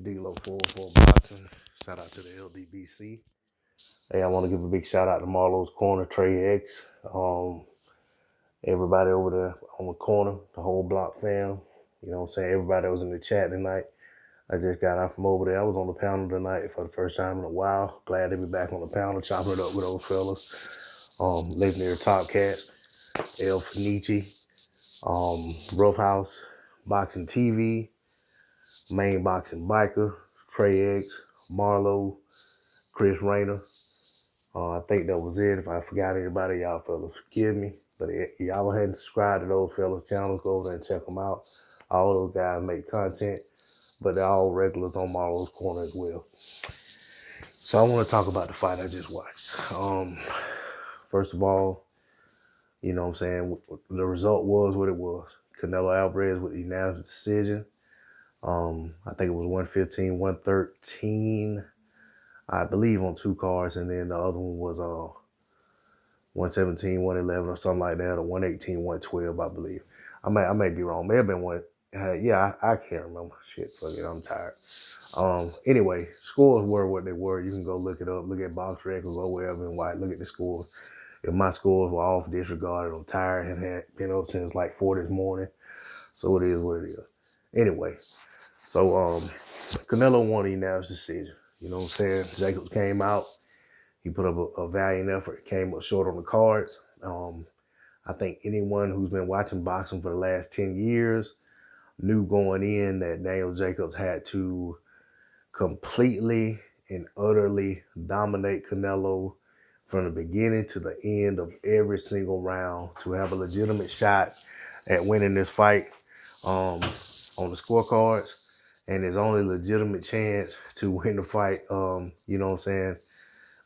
D-Lo for boxing. Shout out to the LDBC. Hey, I want to give a big shout out to Marlo's Corner, Trey X, everybody over there on the corner, the whole block fam. You know what I'm saying? Everybody that was in the chat tonight. I just got out from over there. I was on the panel tonight for the first time in a while. Glad to be back on the panel, chopping it up with those fellas. Legendary Top Cat, El Fenici, Rough House, Boxing TV, Main Boxing Biker, Trey X, Marlo, Chris Rayner. I think that was it. If I forgot anybody, y'all fellas forgive me. But y'all hadn't subscribed to those fellas' channels, go over there and check them out. All those guys make content, but they're all regulars on Marlo's Corner as well. So I want to talk about the fight I just watched. First of all, you know what I'm saying, the result was what it was. Canelo Alvarez with the unanimous decision. I think it was 115, 113, I believe, on two cards, and then the other one was 117, 111 or something like that, or 118, 112, I believe. I may be wrong. May have been one. I can't remember. Shit, fuck it, I'm tired. Anyway, scores were what they were. You can go look it up, look at box records or wherever and look at the scores. If my scores were off, disregarded, I'm tired and had been up since like 4 this morning. So it is what it is. Anyway, so Canelo won the unanimous decision. You know what I'm saying? Jacobs came out. He put up a valiant effort. Came up short on the cards. I think anyone who's been watching boxing for the last 10 years knew going in that Daniel Jacobs had to completely and utterly dominate Canelo from the beginning to the end of every single round to have a legitimate shot at winning this fight on the scorecards. And his only legitimate chance to win the fight, you know what I'm saying,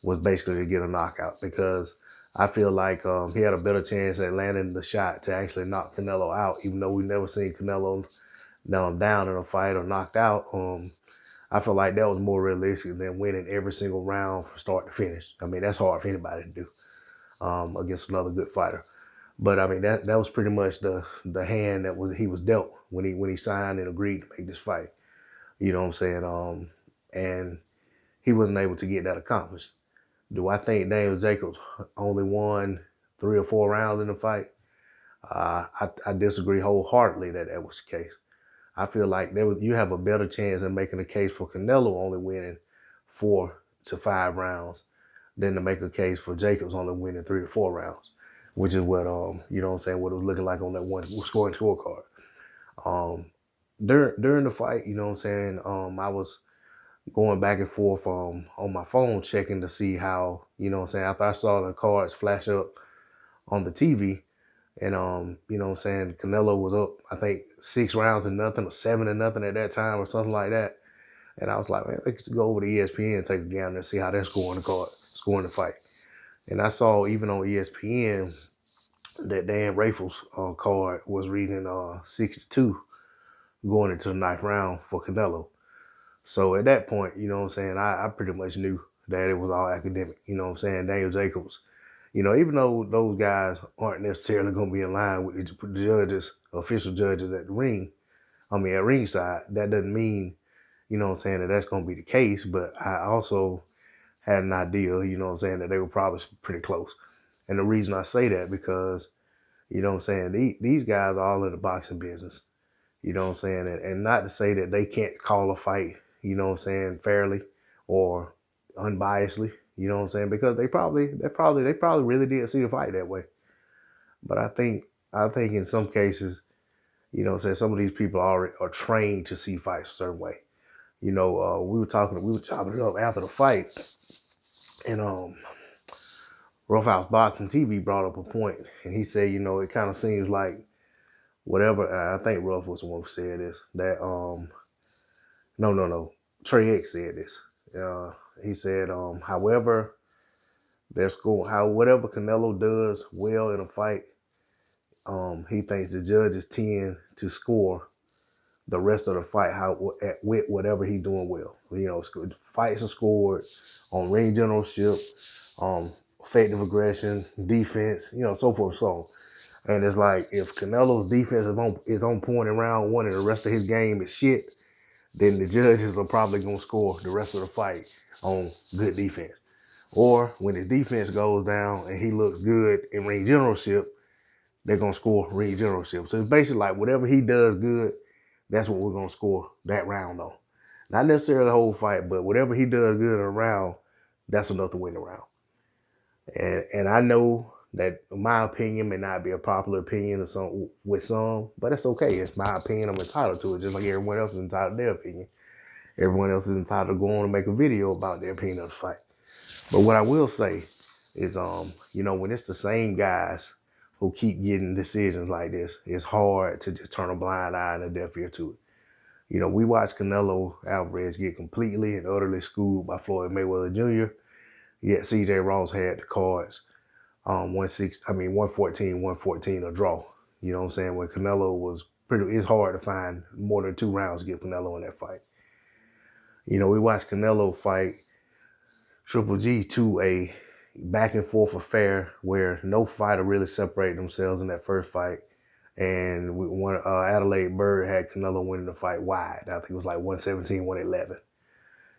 was basically to get a knockout, because I feel like he had a better chance at landing the shot to actually knock Canelo out, even though we never seen Canelo down in a fight or knocked out. I feel like that was more realistic than winning every single round from start to finish. I mean, that's hard for anybody to do against another good fighter. But I mean, that was pretty much the hand that he was dealt when he signed and agreed to make this fight. You know what I'm saying? And he wasn't able to get that accomplished. Do I think Daniel Jacobs only won 3 or 4 rounds in the fight? I disagree wholeheartedly that was the case. I feel like you have a better chance in making a case for Canelo only winning 4 to 5 rounds than to make a case for Jacobs only winning 3 to 4 rounds, which is what you know what I'm saying, what it was looking like on that one scoring scorecard. During the fight, you know what I'm saying, I was going back and forth on my phone checking to see how, you know what I'm saying, after I saw the cards flash up on the TV, and you know what I'm saying, Canelo was up, I think 6 rounds to nothing or 7 to nothing at that time or something like that. And I was like, man, let's go over to ESPN and take a gander and see how they're scoring the fight. And I saw even on ESPN that Dan Rafael's card was reading 62 going into the 9th round for Canelo. So at that point, you know what I'm saying, I pretty much knew that it was all academic. You know what I'm saying? Daniel Jacobs, you know, even though those guys aren't necessarily going to be in line with the judges, official judges at ringside, that doesn't mean, you know what I'm saying, that that's going to be the case. But I also had an idea, you know what I'm saying, that they were probably pretty close. And the reason I say that, because, you know what I'm saying, these guys are all in the boxing business. You know what I'm saying? And not to say that they can't call a fight, you know what I'm saying, fairly or unbiasedly, you know what I'm saying? Because they probably really did see the fight that way. But I think in some cases, you know what I'm saying, some of these people are trained to see fights a certain way. You know, we were chopping it up after the fight, and Rough House Boxing TV brought up a point, and he said, you know, it kind of seems like whatever, I think Ruff was the one who said this, that no, Trey X said this. He said, however whatever Canelo does well in a fight, he thinks the judges tend to score the rest of the fight with whatever he's doing well. You know, fights are scored on ring generalship, effective aggression, defense, you know, so forth and so on. And it's like, if Canelo's defense is on point in round 1 and the rest of his game is shit, then the judges are probably gonna score the rest of the fight on good defense. Or when his defense goes down and he looks good in ring generalship, they're gonna score ring generalship. So it's basically like whatever he does good, that's what we're gonna score that round on. Not necessarily the whole fight, but whatever he does good in a round, that's enough to win the round. And I know that my opinion may not be a popular opinion of some with some, but it's okay. It's my opinion. I'm entitled to it, just like everyone else is entitled to their opinion. Everyone else is entitled to go on and make a video about their opinion of the fight. But what I will say is, when it's the same guys who keep getting decisions like this, it's hard to just turn a blind eye and a deaf ear to it. We watched Canelo Alvarez get completely and utterly schooled by Floyd Mayweather Jr. Yet CJ Ross had the cards 114, 114 a draw. You know what I'm saying? When Canelo was it's hard to find more than 2 rounds to get Canelo in that fight. We watched Canelo fight Triple G to a back and forth affair where no fighter really separated themselves in that first fight. And Adelaide Bird had Canelo winning the fight wide. I think it was like 117, 111.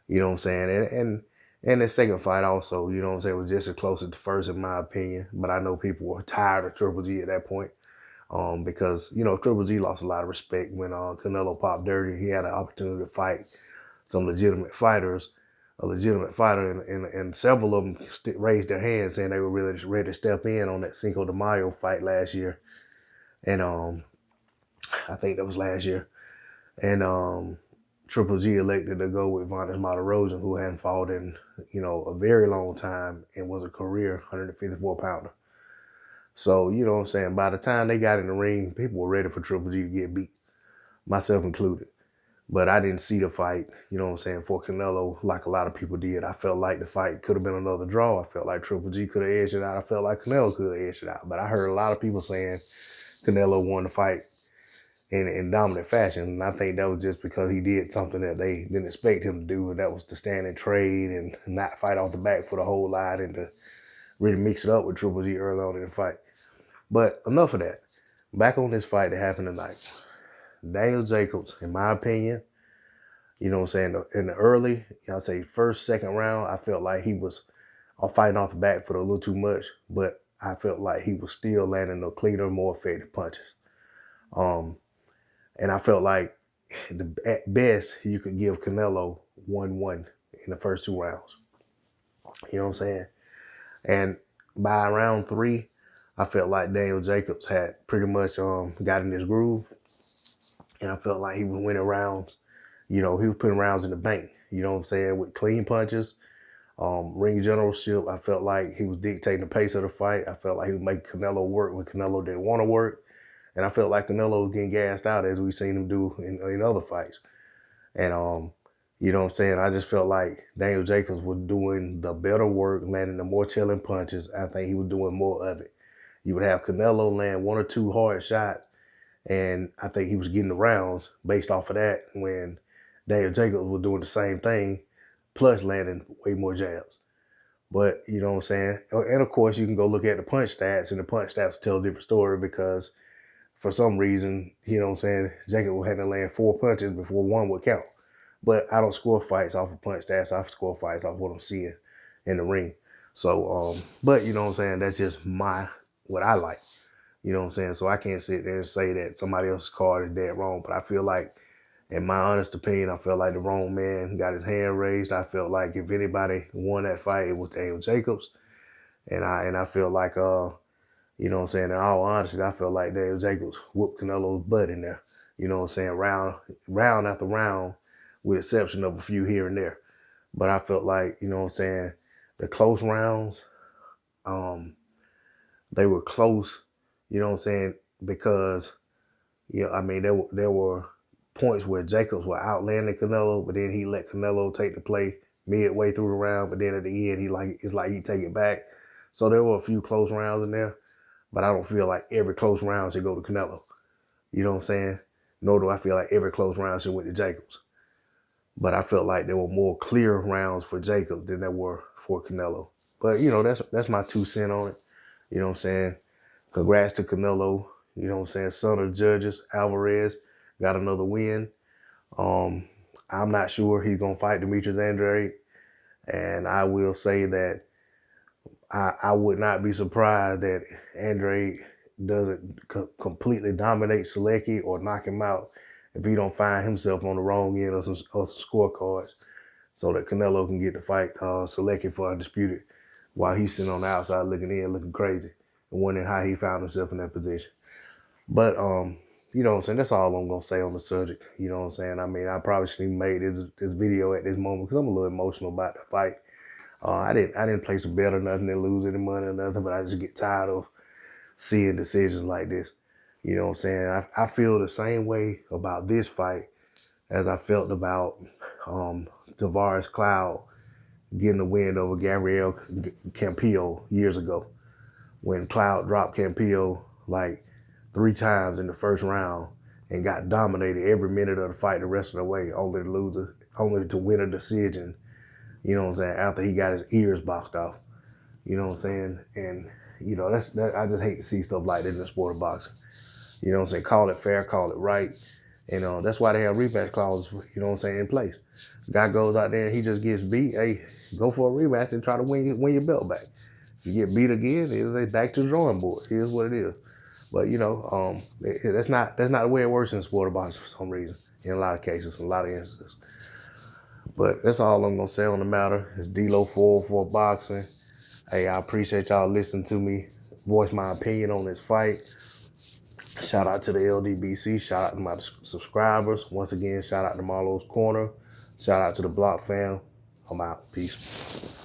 You know what I'm saying? And the second fight also, you know what I'm saying, was just as close as the first in my opinion. But I know people were tired of Triple G at that point. Because, Triple G lost a lot of respect when Canelo popped dirty. He had an opportunity to fight some legitimate fighters, a legitimate fighter, and several of them raised their hands saying they were really ready to step in on that Cinco de Mayo fight last year. And I think that was last year. And Triple G elected to go with Vanes Martirosyan, who hadn't fought in, a very long time and was a career 154-pounder. So, you know what I'm saying, by the time they got in the ring, people were ready for Triple G to get beat, myself included. But I didn't see the fight, you know what I'm saying, for Canelo like a lot of people did. I felt like the fight could have been another draw. I felt like Triple G could have edged it out. I felt like Canelo could have edged it out. But I heard a lot of people saying Canelo won the fight in dominant fashion. And I think that was just because he did something that they didn't expect him to do, and that was to stand and trade and not fight off the back for the whole lot and to really mix it up with Triple G early on in the fight. But enough of that. Back on this fight that happened tonight. Daniel Jacobs, in my opinion, you know what I'm saying, in the early, I'll say first, second round, I felt like he was fighting off the back foot a little too much, but I felt like he was still landing the cleaner, more effective punches. And I felt like at best you could give Canelo 1-1 in the first 2 rounds. You know what I'm saying? And by round 3, I felt like Daniel Jacobs had pretty much got in his groove. And I felt like he was winning rounds. He was putting rounds in the bank. You know what I'm saying? With clean punches, ring generalship. I felt like he was dictating the pace of the fight. I felt like he was making Canelo work when Canelo didn't want to work. And I felt like Canelo was getting gassed out as we've seen him do in other fights. And, you know what I'm saying? I just felt like Daniel Jacobs was doing the better work, landing the more chilling punches. I think he was doing more of it. You would have Canelo land 1 or 2 hard shots, and I think he was getting the rounds based off of that when Daniel Jacobs was doing the same thing, plus landing way more jabs. But, you know what I'm saying? And, of course, you can go look at the punch stats, and the punch stats tell a different story because for some reason, you know what I'm saying, Jacob had to land 4 punches before 1 would count. But I don't score fights off of punch stats. I score fights off what I'm seeing in the ring. So, but you know what I'm saying, that's just what I like. You know what I'm saying? So I can't sit there and say that somebody else's card is dead wrong. But I feel like, in my honest opinion, I felt like the wrong man got his hand raised. I felt like if anybody won that fight, it was Daniel Jacobs. And I feel like you know what I'm saying, in all honesty, I felt like Daniel Jacobs whooped Canelo's butt in there. You know what I'm saying, round after round, with exception of a few here and there. But I felt like, you know what I'm saying, the close rounds, they were close, you know what I'm saying, because, there were points where Jacobs were outlanding Canelo, but then he let Canelo take the play midway through the round, but then at the end, it's like he take it back. So there were a few close rounds in there. But I don't feel like every close round should go to Canelo. You know what I'm saying? Nor do I feel like every close round should went to Jacobs. But I felt like there were more clear rounds for Jacobs than there were for Canelo. But, that's my 2 cents on it. You know what I'm saying? Congrats to Canelo. You know what I'm saying? Son of judges, Alvarez, got another win. I'm not sure he's gonna fight Demetrius Andrade, and I will say that I would not be surprised that Andrade doesn't completely dominate Selecki or knock him out if he don't find himself on the wrong end of some scorecards, so that Canelo can get the fight Selecki for undisputed, while he's sitting on the outside looking in, looking crazy, and wondering how he found himself in that position. But you know what I'm saying? That's all I'm gonna say on the subject. You know what I'm saying? I mean, I probably shouldn't have made this video at this moment because I'm a little emotional about the fight. I didn't place a bet or nothing and lose any money or nothing, but I just get tired of seeing decisions like this. You know what I'm saying? I feel the same way about this fight as I felt about Tavares Cloud getting the win over Gabriel Campillo years ago, when Cloud dropped Campillo like 3 times in the first round and got dominated every minute of the fight the rest of the way, only to win a decision, you know what I'm saying, after he got his ears boxed off. You know what I'm saying? And, you know, I just hate to see stuff like that in the sport of boxing. You know what I'm saying? Call it fair, call it right. And that's why they have rematch clauses, you know what I'm saying, in place. Guy goes out there and he just gets beat. Hey, go for a rematch and try to win your belt back. You get beat again, it's back to the drawing board. Here's what it is. But you know, that's not the way it works in the sport of boxing for some reason. In a lot of cases, in a lot of instances. But that's all I'm gonna say on the matter. It's D-Lo 404 Boxing. Hey, I appreciate y'all listening to me voice my opinion on this fight. Shout out to the LDBC. Shout out to my subscribers. Once again, shout out to Marlo's Corner. Shout out to the Block fam. I'm out. Peace.